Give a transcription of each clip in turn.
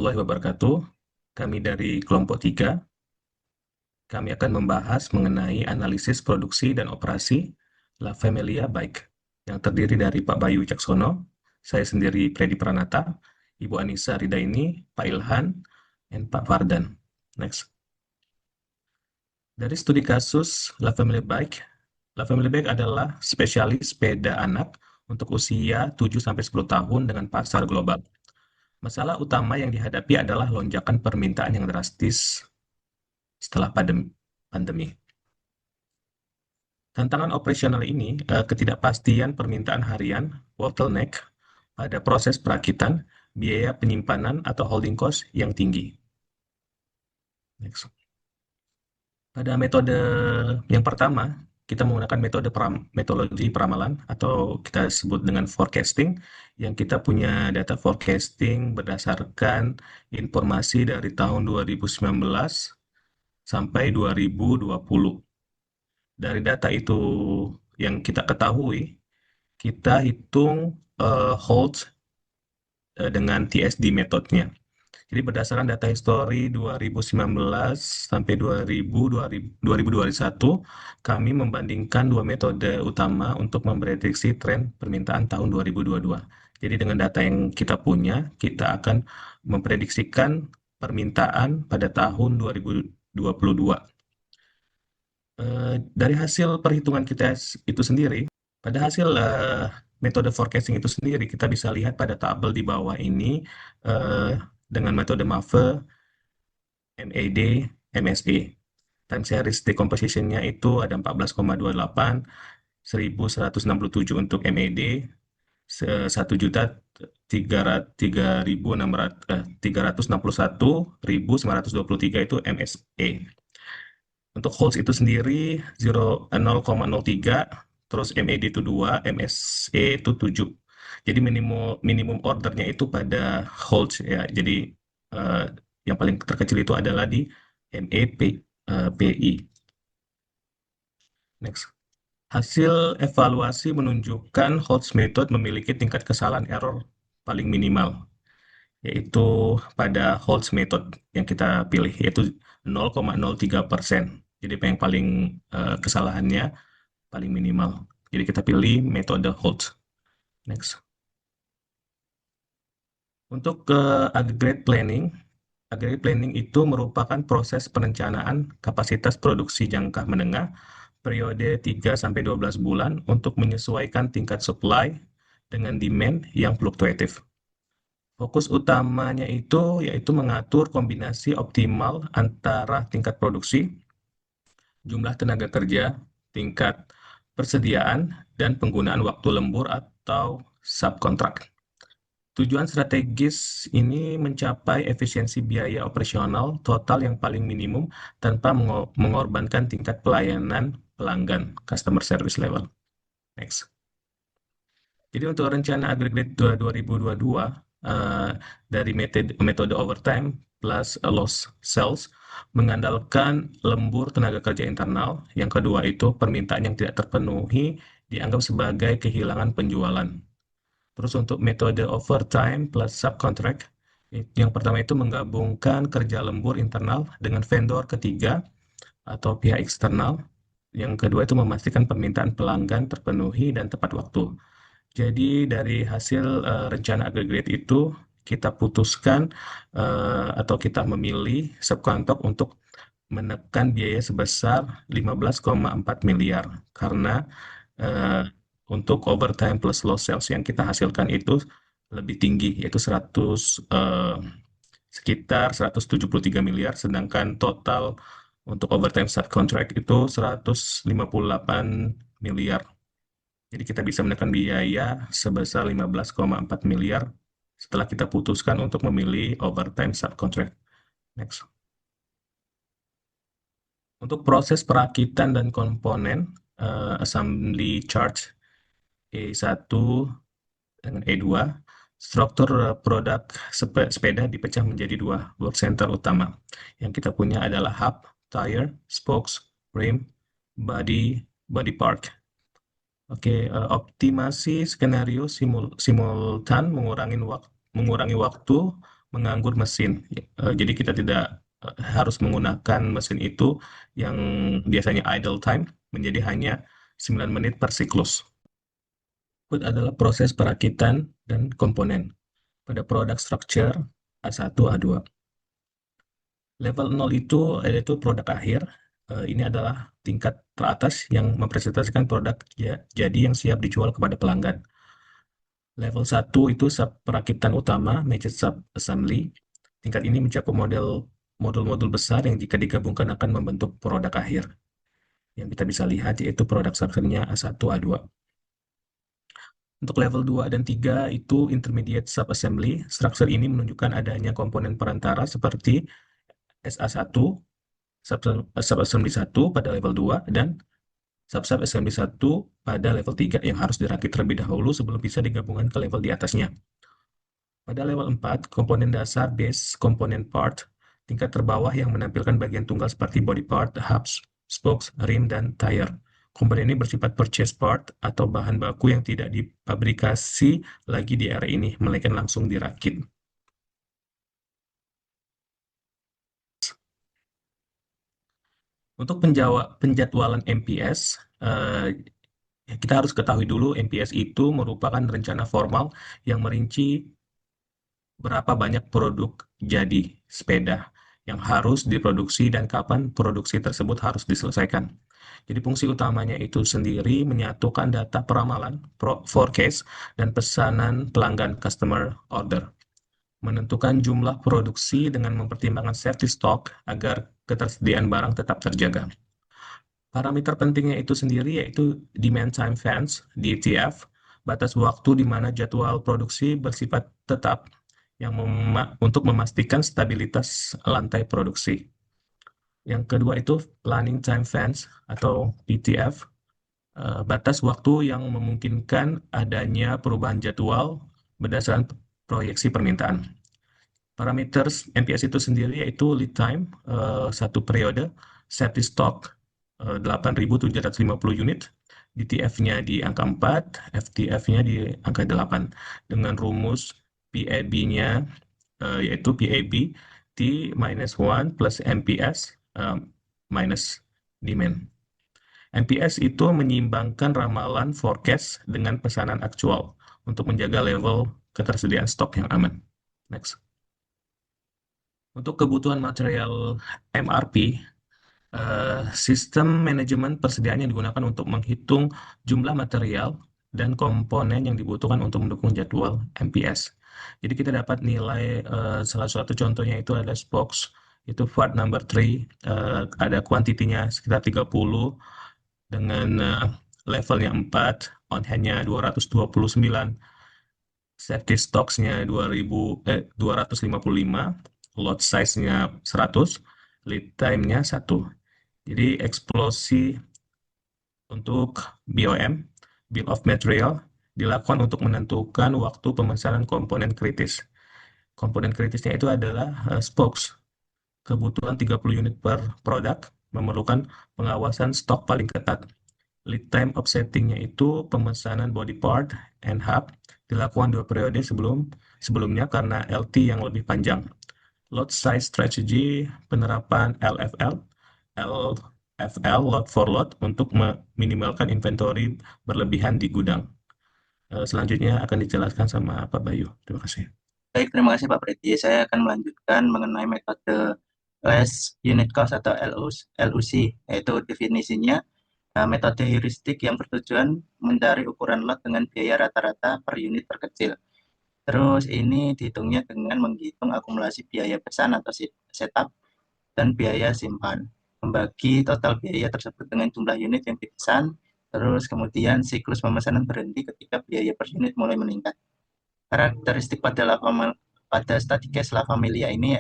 warahmatullahi wabarakatuh. Kami dari kelompok 3. Kami akan membahas mengenai analisis produksi dan operasi La Familia Bike yang terdiri dari Pak Bayu Wicaksono, saya sendiri Freddy Pranata, Ibu Anissa Ridaini, Pak Ilhan, dan Pak Fardan. Next. Dari studi kasus La Familia Bike, La Family Bike adalah spesialis sepeda anak untuk usia 7-10 tahun dengan pasar global. Masalah utama yang dihadapi adalah lonjakan permintaan yang drastis setelah pandemi. Tantangan operasional ini, ketidakpastian permintaan harian, bottleneck pada proses perakitan, biaya penyimpanan atau holding cost yang tinggi. Next. Pada metode yang pertama, kita menggunakan metodologi peramalan atau kita sebut dengan forecasting, yang kita punya data forecasting berdasarkan informasi dari tahun 2019 sampai 2020. Dari data itu yang kita ketahui, kita hitung holds dengan TSD metodenya. Jadi berdasarkan data histori 2019 sampai 2021, kami membandingkan dua metode utama untuk memprediksi tren permintaan tahun 2022. Jadi dengan data yang kita punya, kita akan memprediksikan permintaan pada tahun 2022. Dari hasil perhitungan kita itu sendiri, pada hasil metode forecasting itu sendiri, kita bisa lihat pada tabel di bawah ini dengan metode MAVE, MAD, MSE. Time series decomposition-nya itu ada 14,28, 1.167 untuk MAD, 1.361.923 itu MSE. Untuk holds itu sendiri 0,03, terus MAD itu 2, MSE itu 7. Jadi minimum ordernya itu pada holds ya. Jadi yang paling terkecil itu adalah di MAPI. Next. Hasil evaluasi menunjukkan holds method memiliki tingkat kesalahan error paling minimal, yaitu pada holds method yang kita pilih, yaitu 0,03%. Jadi yang paling kesalahannya paling minimal. Jadi kita pilih metode holds. Next. Untuk aggregate planning itu merupakan proses perencanaan kapasitas produksi jangka menengah periode 3-12 bulan untuk menyesuaikan tingkat supply dengan demand yang fluktuatif. Fokus utamanya itu yaitu mengatur kombinasi optimal antara tingkat produksi, jumlah tenaga kerja, tingkat persediaan, dan penggunaan waktu lembur atau subkontrak. Tujuan strategis ini mencapai efisiensi biaya operasional total yang paling minimum tanpa mengorbankan tingkat pelayanan pelanggan, customer service level. Next. Jadi untuk rencana aggregate 2022 dari metode overtime plus loss sales mengandalkan lembur tenaga kerja internal. Yang kedua itu permintaan yang tidak terpenuhi dianggap sebagai kehilangan penjualan. Terus untuk metode overtime plus subcontract, yang pertama itu menggabungkan kerja lembur internal dengan vendor ketiga atau pihak eksternal. Yang kedua itu memastikan permintaan pelanggan terpenuhi dan tepat waktu. Jadi dari hasil rencana aggregate itu kita putuskan atau kita memilih subkontrak untuk menekan biaya sebesar 15,4 miliar karena untuk overtime plus loss sales yang kita hasilkan itu lebih tinggi, yaitu sekitar 173 miliar, sedangkan total untuk overtime subcontract itu 158 miliar. Jadi kita bisa menekan biaya sebesar 15,4 miliar setelah kita putuskan untuk memilih overtime subcontract. Next. Untuk proses perakitan dan komponen, assembly charge E1 dengan E2, struktur produk sepeda dipecah menjadi dua work center utama. Yang kita punya adalah hub, tire, spokes, rim, body part. Oke, optimasi skenario simultan mengurangi waktu menganggur mesin. Jadi kita tidak harus menggunakan mesin itu yang biasanya idle time menjadi hanya 9 menit per siklus. Output adalah proses perakitan dan komponen pada product structure A1, A2. Level 0 itu yaitu produk akhir. Ini adalah tingkat teratas yang mempresentasikan produk jadi yang siap dijual kepada pelanggan. Level 1 itu sub perakitan utama, major sub assembly. Tingkat ini mencakup modul-modul besar yang jika digabungkan akan membentuk produk akhir. Yang kita bisa lihat yaitu produk structure-nya A1, A2. Untuk level 2 dan 3 itu intermediate sub-assembly. Structure ini menunjukkan adanya komponen perantara seperti SA1, sub-assembly 1 pada level 2, dan sub-assembly 1 pada level 3 yang harus dirakit terlebih dahulu sebelum bisa digabungkan ke level di atasnya. Pada level 4, komponen dasar, base, komponen part, tingkat terbawah yang menampilkan bagian tunggal seperti body part, hubs, spokes, rim, dan tire. Komponen ini bersifat purchase part atau bahan baku yang tidak dipabrikasi lagi di area ini, melainkan langsung dirakit. Untuk penjadwalan MPS, kita harus ketahui dulu MPS itu merupakan rencana formal yang merinci berapa banyak produk jadi sepeda yang harus diproduksi dan kapan produksi tersebut harus diselesaikan. Jadi fungsi utamanya itu sendiri menyatukan data peramalan, forecast, dan pesanan pelanggan customer order. Menentukan jumlah produksi dengan mempertimbangkan safety stock agar ketersediaan barang tetap terjaga. Parameter pentingnya itu sendiri yaitu demand time fence, DTF, batas waktu di mana jadwal produksi bersifat tetap yang untuk memastikan stabilitas lantai produksi. Yang kedua itu planning time fence atau PTF, batas waktu yang memungkinkan adanya perubahan jadwal berdasarkan proyeksi permintaan. Parameter MPS itu sendiri yaitu lead time, satu periode, safety stock, 8.750 unit, DTF-nya di angka 4, FTF-nya di angka 8, dengan rumus PAB-nya yaitu PAB T minus 1 plus MPS minus demand. MPS itu menyeimbangkan ramalan forecast dengan pesanan aktual untuk menjaga level ketersediaan stok yang aman. Next. Untuk kebutuhan material MRP, sistem manajemen persediaan yang digunakan untuk menghitung jumlah material dan komponen yang dibutuhkan untuk mendukung jadwal MPS. Jadi kita dapat nilai salah satu contohnya itu ada spokes, itu part number 3, ada kuantitinya sekitar 30 dengan levelnya 4, on hand-nya 229, safety stocks-nya 255, lot size-nya 100, lead time-nya 1. Jadi eksplosi untuk BOM, Bill of Material, dilakukan untuk menentukan waktu pemesanan komponen kritis. Komponen kritisnya itu adalah spokes. Kebutuhan 30 unit per produk memerlukan pengawasan stok paling ketat. Lead time offsetting-nya itu pemesanan body part and hub dilakukan 2 periode sebelumnya karena LT yang lebih panjang. Lot size strategy, penerapan LFL, lot for lot untuk meminimalkan inventory berlebihan di gudang. Selanjutnya akan dijelaskan sama Pak Bayu. Terima kasih. Baik, terima kasih Pak Preti. Saya akan melanjutkan mengenai metode less unit cost atau LUC, yaitu definisinya metode heuristik yang bertujuan mencari ukuran lot dengan biaya rata-rata per unit terkecil. Terus ini dihitungnya dengan menghitung akumulasi biaya pesan atau setup dan biaya simpan. Membagi total biaya tersebut dengan jumlah unit yang dipesan, terus kemudian siklus pemesanan berhenti ketika biaya per unit mulai meningkat. Karakteristik pada static case La Familia ini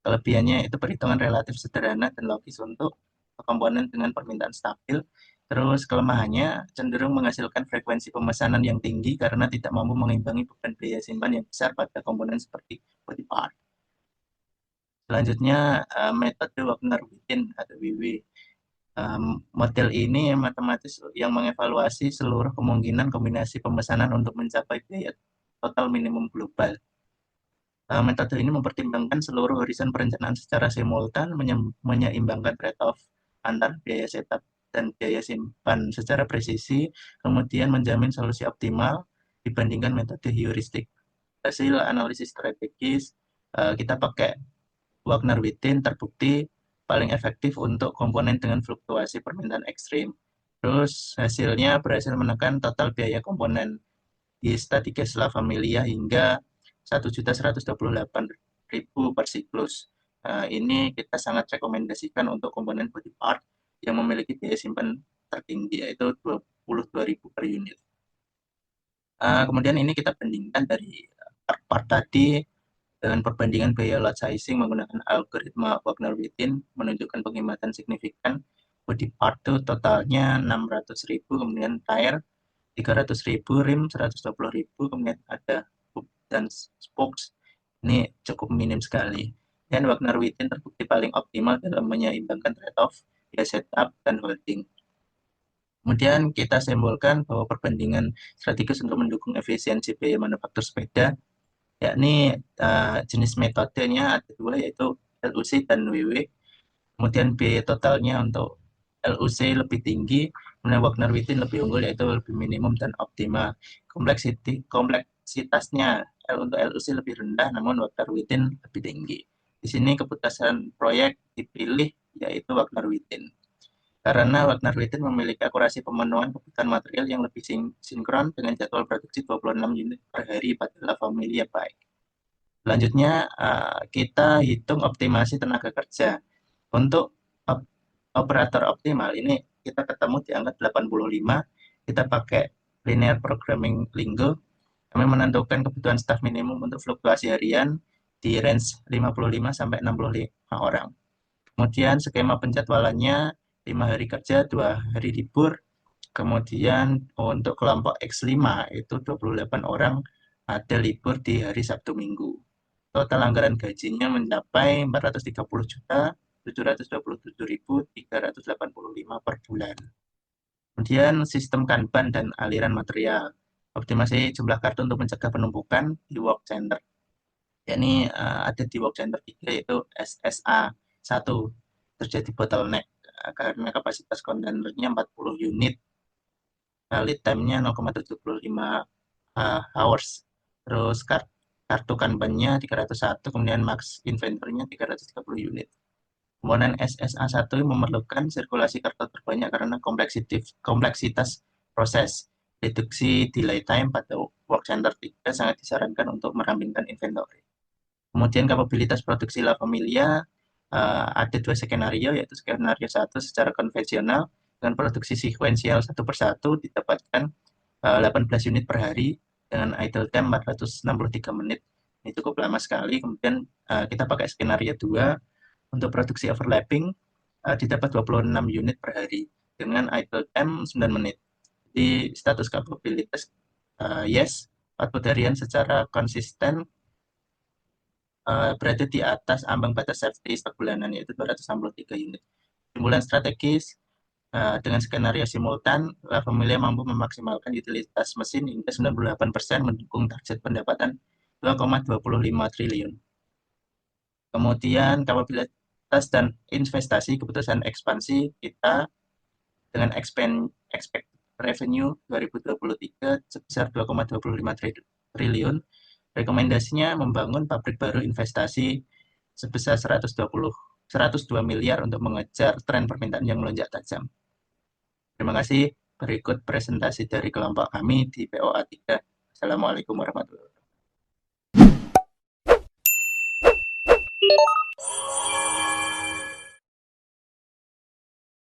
kelebihannya itu perhitungan relatif sederhana dan logis untuk komponen dengan permintaan stabil. Terus kelemahannya cenderung menghasilkan frekuensi pemesanan yang tinggi karena tidak mampu mengimbangi beban biaya simpan yang besar pada komponen seperti body part. Selanjutnya metode Wagner-Witten atau WW. Model ini matematis yang mengevaluasi seluruh kemungkinan kombinasi pemesanan untuk mencapai biaya total minimum global. Metode ini mempertimbangkan seluruh horizon perencanaan secara simultan, menyeimbangkan trade-off antar biaya setup dan biaya simpan secara presisi, kemudian menjamin solusi optimal dibandingkan metode heuristik. Hasil analisis strategis, kita pakai Wagner-Wittin terbukti paling efektif untuk komponen dengan fluktuasi permintaan ekstrim. Terus hasilnya berhasil menekan total biaya komponen di Statigas La Familia hingga 1.128.000 per siklus. Ini kita sangat rekomendasikan untuk komponen body part yang memiliki biaya simpan tertinggi, yaitu 22.000 per unit. Kemudian ini kita bandingkan dari part-part tadi dengan perbandingan biaya lot sizing menggunakan algoritma Wagner-Wittin menunjukkan penghematan signifikan. Body part itu totalnya 600.000, kemudian tire 300.000, rim 120.000, kemudian ada hub dan spokes. Ini cukup minim sekali. Dan Wagner-Wittin terbukti paling optimal dalam menyeimbangkan trade-off, ya setup, dan holding. Kemudian kita simpulkan bahwa perbandingan strategis untuk mendukung efisiensi biaya manufaktur sepeda, yakni jenis metodenya ada dua, yaitu LUC dan WW. Kemudian biaya totalnya untuk LUC lebih tinggi, kemudian Wagner-Wittin lebih unggul, yaitu lebih minimum dan optimal. Kompleksitasnya untuk LUC lebih rendah, namun Wagner-Wittin lebih tinggi. Di sini keputusan proyek dipilih yaitu Wagner-Wittin. Karena Wagner-Wittin memiliki akurasi pemenuhan kebutuhan material yang lebih sinkron dengan jadwal produksi 26 unit per hari pada La Familia Bike. Selanjutnya, kita hitung optimasi tenaga kerja. Untuk operator optimal ini kita ketemu di angka 85, kita pakai linear programming lingo. Kami menentukan kebutuhan staf minimum untuk fluktuasi harian di range 55 sampai 65 orang. Kemudian skema penjadwalannya 5 hari kerja, 2 hari libur. Kemudian untuk kelompok X5 itu 28 orang ada libur di hari Sabtu Minggu. Total anggaran gajinya mencapai 430.727.385 per bulan. Kemudian sistem Kanban dan aliran material. Optimasi jumlah kartu untuk mencegah penumpukan di work center. Yakni ada di work center 3 yaitu SSA 1. Terjadi bottleneck karena kapasitas kontainernya 40 unit. Lead time-nya 0,75 hours. Terus kartu Kanban-nya 301, kemudian max inventory-nya 330 unit. Komponen SSA1 memerlukan sirkulasi kartu terbanyak karena kompleksitas proses. Reduksi delay time pada work center 3 sangat disarankan untuk merampingkan inventory. Kemudian kapabilitas produksi La Familia ada dua skenario, yaitu skenario 1 secara konvensional dengan produksi sekuensial satu persatu didapatkan 18 unit per hari dengan idle time 463 menit. Ini cukup lama sekali. Kemudian kita pakai skenario 2 untuk produksi overlapping didapat 26 unit per hari dengan idle time 9 menit. Jadi status kapabilitas yes, output harian secara konsisten berada di atas ambang batas safety stok bulanan, yaitu 263 unit. Kesimpulan strategis, dengan skenario simultan, La Familia mampu memaksimalkan utilitas mesin hingga 98% mendukung target pendapatan 2,25 triliun. Kemudian kapabilitas dan investasi, keputusan ekspansi kita dengan expect revenue 2023 sebesar 2,25 triliun. Rekomendasinya membangun pabrik baru investasi sebesar 102 miliar untuk mengejar tren permintaan yang melonjak tajam. Terima kasih. Berikut presentasi dari kelompok kami di POA 3. Assalamualaikum warahmatullahi wabarakatuh.